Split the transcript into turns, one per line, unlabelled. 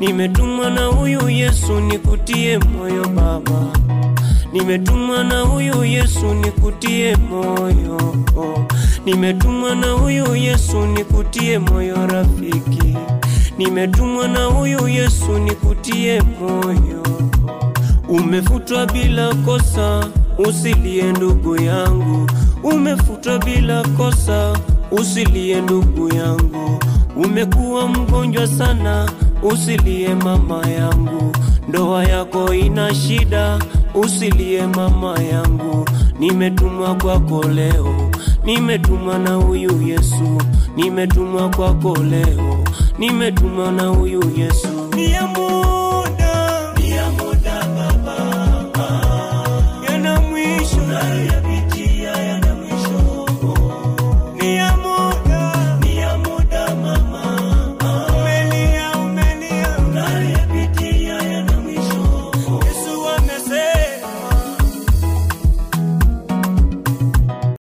Nimetumwa na huyu Yesu nikutie moyo baba. Nimetumwa na huyu Yesu nikutie moyo. Nimetumwa na huyu Yesu nikutie moyo rafiki. Nimetumwa na huyu Yesu nikutie moyo. Umefutwa bila kosa, usilie ndugu yangu. Umefutwa bila kosa, usilie ndugu yangu. Umekuwa mgonjwa sana, usilie mama yangu. Ndoa yako ina shida, usilie mama yangu. Nimetumwa kwako leo, nimetumwa na huyu Yesu. Nimetumwa kwako leo, nimetumwa na huyu Yesu.